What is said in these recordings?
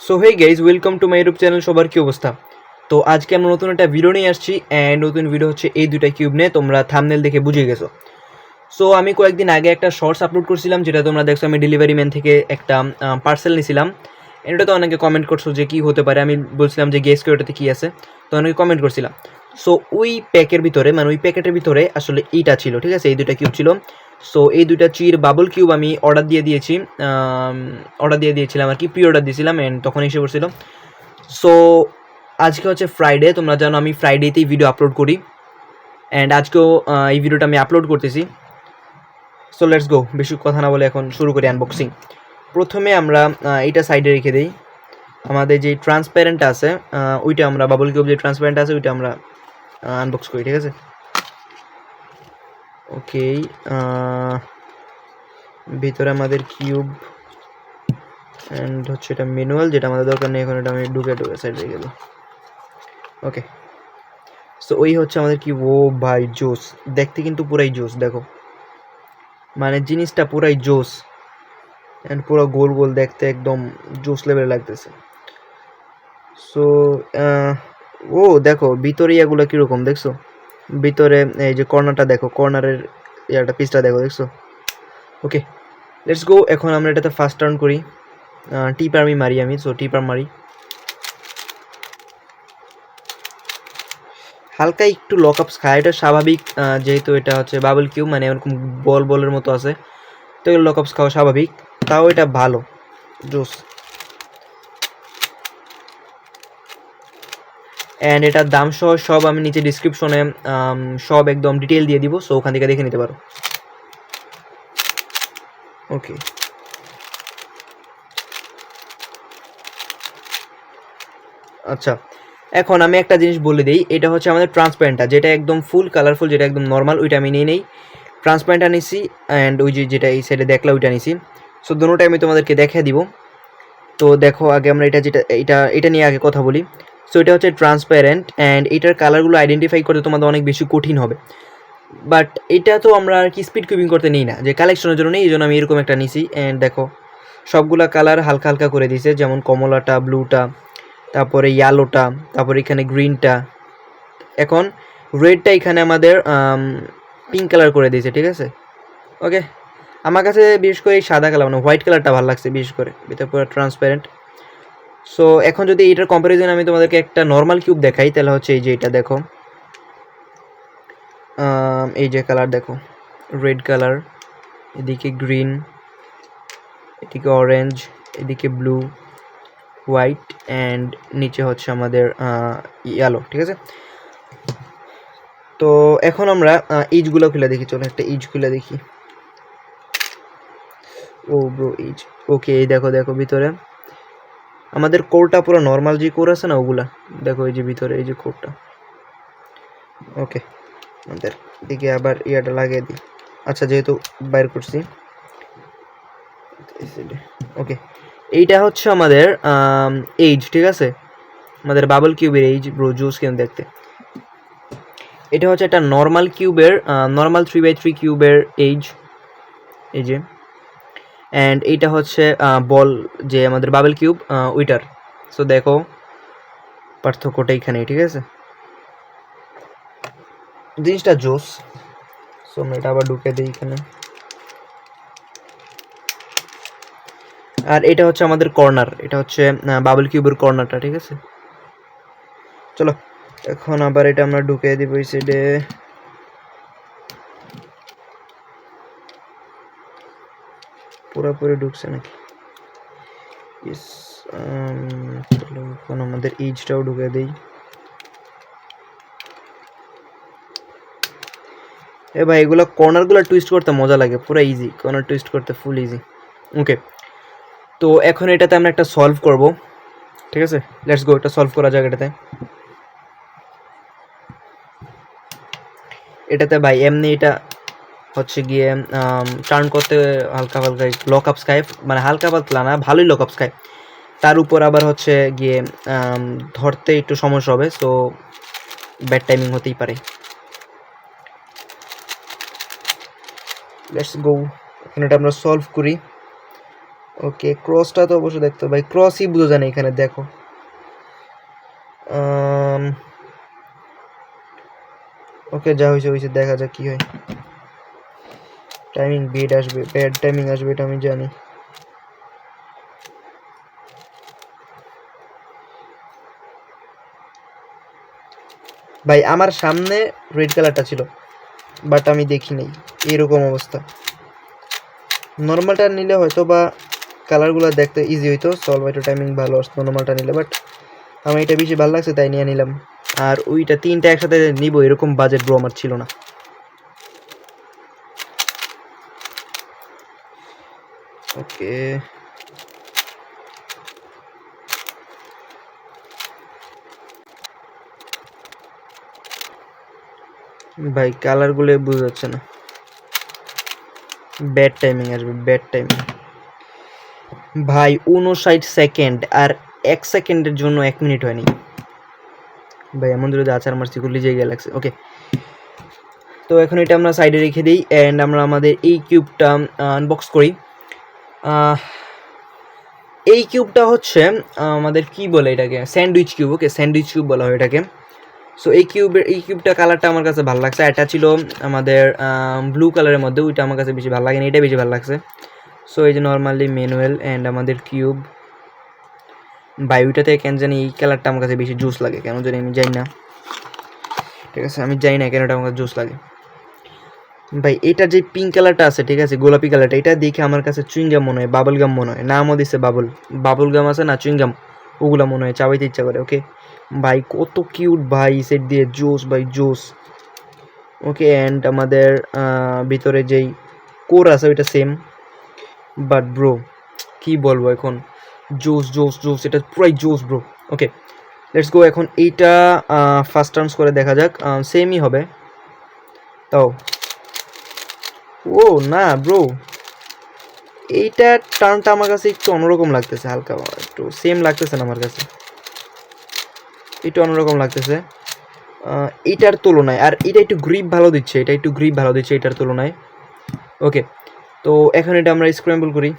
So hey guys, welcome to my YouTube channel. সবার কী অবস্থা? তো আজকে আমরা নতুন একটা ভিডিও নিয়ে আসছি অ্যান্ড নতুন ভিডিও হচ্ছে এই দুইটা কিউব নিয়ে। তোমরা থাম্বনেল দেখে বুঝে গেছো। সো আমি কয়েকদিন আগে একটা শর্টস আপলোড করছিলাম, যেটা তোমরা দেখছো। আমি ডেলিভারি ম্যান থেকে একটা পার্সেল নিয়েছিলাম। এটা তো অনেকে কমেন্ট করছো যে কী হতে পারে। আমি বলছিলাম যে গেস করে ওটাতে কী আছে, তো অনেকে কমেন্ট করছিলাম। সো ওই প্যাকের ভিতরে, মানে ওই প্যাকেটের ভিতরে আসলে এইটা ছিল, ঠিক আছে? এই দুইটা কিউব ছিল। সো এই দুইটা চির বাবল কিউব আমি অর্ডার দিয়ে দিয়েছিলাম আর কি, প্রি অর্ডার দিয়েছিলাম অ্যান্ড তখন এসে পড়ছিল। সো আজকে হচ্ছে ফ্রাইডে, তোমরা জানো আমি ফ্রাইডেতেই ভিডিও আপলোড করি অ্যান্ড আজকেও এই ভিডিওটা আমি আপলোড করতেছি। সো লেটস গো, বেশি কথা না বলে এখন শুরু করি আনবক্সিং। প্রথমে আমরা এইটা সাইডে রেখে দিই। আমাদের যে ট্রান্সপ্যারেন্ট আছে ওইটা আমরা, বাবল কিউব যে ট্রান্সপ্যারেন্ট আছে ওইটা আমরা আনবক্স করি, ঠিক আছে? ওকে, ভিতরে আমাদের কিউব অ্যান্ড হচ্ছে এটা ম্যানুয়াল, যেটা আমাদের দরকার নেই এখন। এটা আমি ঢুকে সাইড রেখে দিই। ওকে, সো ওই হচ্ছে আমাদের কি। ও ভাই জোস, দেখতে কিন্তু পুরাই জোস। দেখো, মানে জিনিসটা পুরাই জোস অ্যান্ড পুরো গোল গোল দেখতে একদম জোস লেভেলে লাগতেছে। সো ও দেখো ভিতরে ইয়াগুলো কীরকম দেখছো? ভিতরে এই যে কর্নারটা দেখো, কর্নারের ইয়াটা পিসটা দেখো, দেখছো? ওকে, লেটস গো। এখন আমরা এটাতে ফার্স্ট টার্ন করি। টিপার মারি আমি, সো টিপার মারি। হালকা একটু লক আপস খায়, এটা স্বাভাবিক, যেহেতু এটা হচ্ছে বাবল কিউব, মানে এরকম বলের মতো আছে, তো এগুলো লক আপস খাওয়া স্বাভাবিক। তাও এটা ভালো, জোস। অ্যান্ড এটার দাম সহ সব আমি নিচে ডিসক্রিপশনে সব একদম ডিটেল দিয়ে দিব, সো ওখান থেকে দেখে নিতে পারো। ওকে, আচ্ছা, এখন আমি একটা জিনিস বলে দিই। এটা হচ্ছে আমাদের ট্রান্সপারেন্টটা, যেটা একদম ফুল কালারফুল, যেটা একদম নর্মাল, ওইটা আমি নিয়ে নেই। ট্রান্সপারেন্টটা নিছি অ্যান্ড ওই যেটা এই সাইডে দেখলা ওইটা নিছি। সো দুটোটাই আমি তোমাদেরকে দেখিয়ে দিব। তো দেখো, আগে আমরা এটা নিয়ে আগে কথা বলি। সো এটা হচ্ছে ট্রান্সপারেন্ট অ্যান্ড এটার কালারগুলো আইডেন্টিফাই করতে তোমাদের অনেক বেশি কঠিন হবে। বাট এটা তো আমরা আর কি স্পিড কিউবিং করতে নিই না, যে কালেকশনের জন্য নেই, এই জন্য আমি এরকম একটা নিছি। অ্যান্ড দেখো, সবগুলা কালার হালকা হালকা করে দিছে, যেমন কমলাটা, ব্লুটা, তারপরে ইয়েলোটা, তারপরে এখানে গ্রিনটা। এখন রেডটা এখানে আমাদের পিঙ্ক কালার করে দিয়েছে, ঠিক আছে? ওকে, আমার কাছে বিশেষ করে এই সাদা কালার, মানে হোয়াইট কালারটা ভালো লাগছে বিশেষ করে, এটা পুরো ট্রান্সপারেন্ট। সো এখন যদি এটার কম্প্যারিজন আমি তোমাদেরকে একটা নর্মাল কিউব দেখাই, তাহলে হচ্ছে এই যে এটা দেখো, এই যে কালার দেখো, রেড কালার, এদিকে গ্রিন, এদিকে অরেঞ্জ, এদিকে ব্লু, হোয়াইট অ্যান্ড নিচে হচ্ছে আমাদের ইয়েলো, ঠিক আছে? তো এখন আমরা ইজগুলো খুলে দেখি। চলো একটা ইজ খুলে দেখি। ও ব্রো, ইজ। ওকে, এই দেখো দেখো ভিতরে আমাদের কোরটা পুরো নর্মাল যে কোর আছে না, ওগুলা দেখো, এই যে ভিতরে এই যে কোরটা। ওকে, আমাদের দিকে আবার ইয়াটা লাগিয়ে দিই। আচ্ছা, যেহেতু বাইর করছি। ওকে, এইটা হচ্ছে আমাদের এইজ, ঠিক আছে? আমাদের বাবল কিউবের এইজ, ব্রো জুস কেন দেখতে। এটা হচ্ছে একটা নর্মাল কিউবের, নর্মাল 3x3 কিউবের এইজ, এই যে। অ্যান্ড এইটা হচ্ছে বল, যে আমাদের বাবল কিউব ওইটার। সো দেখো পার্থক্যটা এখানে, ঠিক আছে? জিনিসটা জোস। সো আমরা এটা আবার ঢুকে দিই এখানে। আর এটা হচ্ছে আমাদের কর্নার, এটা হচ্ছে বাবল কিউবের কর্নারটা, ঠিক আছে? চলো এখন আবার এটা আমরা ঢুকে দিব এই সাইডে। পুরোপুরি ঢুকছে নাকি? ইস, চলো এখন আমাদের ইজটাও ঢুকে দিই। এ ভাই, এগুলো কর্নারগুলো টুইস্ট করতে মজা লাগে, পুরো ইজি, কর্নার টুইস্ট করতে ফুল ইজি। ওকে, তো এখন এটাতে আমরা একটা সলভ করব, ঠিক আছে? লেটস গো, এটা সলভ করা যাক। এটাতে ভাই এমনি এটা হচ্ছে গিয়ে টার্ন করতে হালকা হালকা লক আপস খায়, মানে হালকা পাতলা না, ভালোই লক আপস খায়। তার উপর আবার হচ্ছে গিয়ে ধরতে একটু সমস্যা হবে, সো ব্যাড টাইমিং হতেই পারে। লেটস গো, এখন এটা আমরা সলভ করি। ওকে, ক্রসটা তো অবশ্যই দেখতে হবে ভাই, ক্রসই বোঝা যায় না এখানে, দেখো। ওকে, যা হয়েছে হয়েছে, দেখা যাক কি হয়। টাইমিং বেড আসবে, ব্যাড টাইমিং আসবে, এটা আমি জানি। ভাই আমার সামনে রেড কালারটা ছিল, বাট আমি দেখি নাই, এরকম অবস্থা। নর্মালটা নিলে হয়তো বা কালারগুলো দেখতে ইজি হইতো, সলভ হয়তো, টাইমিং ভালো আসতো নর্মালটা নিলে, বাট আমার এটা বেশি ভালো লাগছে তাই নিয়ে নিলাম। আর ওইটা তিনটা একসাথে নিব এরকম বাজেট ব্রো আমার ছিল না। ওকে, ভাই কালারগুলো বোঝা যাচ্ছে না, ব্যাড টাইমিং আসবে, ব্যাড টাইমিং। ভাই 59 সেকেন্ড, আর 1 সেকেন্ডের জন্য 1 মিনিট হয়নি ভাই, এমন যদি আচার মারছি করলে যে গ্যালাক্সি। ওকে, তো এখন এটা আমরা সাইডে রেখে দিই অ্যান্ড আমরা আমাদের এই কিউবটা আনবক্স করি। এই কিউবটা হচ্ছে আমাদের কি বলে এটাকে, স্যান্ডউইচ কিউব। ওকে, স্যান্ডউইচ কিউব বলা হয় এটাকে। সো এই কিউবটা কালারটা আমার কাছে ভালো লাগছে। এটা ছিল আমাদের ব্লু কালারের মধ্যে, ওইটা আমার কাছে বেশি ভালো লাগেনি, এটা বেশি ভালো লাগছে। সো এই যে নর্মালি ম্যানুয়াল অ্যান্ড আমাদের কিউব, বাই ওইটাতে কেন জানি এই কালারটা আমার কাছে বেশি জুস লাগে, কেন জানি আমি জানি না, ঠিক আছে, আমি জানি না কেন এটা আমার কাছে জুস লাগে। ভাই এটা যে পিঙ্ক কালারটা আছে, ঠিক আছে, গোলাপি কালারটা, এটা দেখে আমার কাছে চুইংগাম মনে হয়, বাবল গাম মনে হয়, নামও দিচ্ছে বাবল গাম আছে না, চুইংগাম, ওগুলা মনে হয়, চাবাইতে ইচ্ছা করে। ওকে ভাই কত কিউট ভাই, সেট দিয়ে জোস ভাই, জোস। ওকে, অ্যান্ড আমাদের ভিতরে যেই কোর আছে ওইটা সেম, বাট ব্রো কি বলবো এখন, জোস জোস জোস, এটা পুরাই জোস ব্রো। Okay, let's go. এখন এইটা ফার্স্ট টার্নস করে দেখা যাক, সেমই হবে তাও। ও না ব্রো, এইটা টার্নটা আমার কাছে একটু অন্যরকম লাগতেছে, হালকা একটু সেম লাগতেছে না আমার কাছে, একটু অন্যরকম লাগতেছে এইটার তুলনায়। আর এটা একটু গ্রিপ ভালো দিচ্ছে, এটা একটু গ্রিপ ভালো দিচ্ছে এটার তুলনায়। ওকে, তো এখন এটা আমরা স্ক্র্যাম্বল করি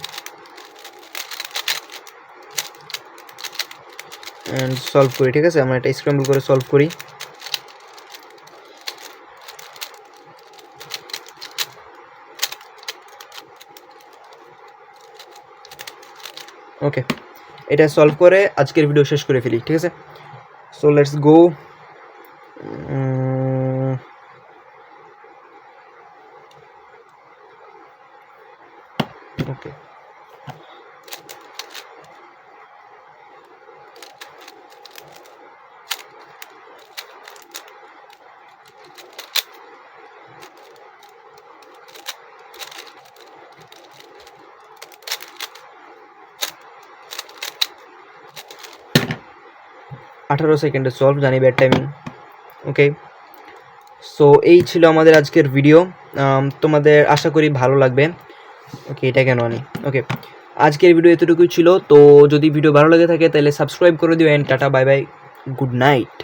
অ্যান্ড সলভ করি, ঠিক আছে, আমরা এটা স্ক্র্যাম্বল করে সলভ করি। ওকে, এটা সলভ করে আজকের ভিডিও শেষ করে ফেলি, ঠিক আছে। So let's go. ওকে, 18 সেকেন্ডে সলভ, জানি ব্যাড টাইমিং। ওকে, সো এই ছিল আমাদের আজকের ভিডিও, তোমাদের আশা করি ভালো লাগবে। ওকে, এটা কেন আনি। ওকে, আজকের ভিডিও এতটুকুই ছিল। তো যদি ভিডিও ভালো লেগে থাকে তাহলে সাবস্ক্রাইব করে দিও and tata, bye bye, good night.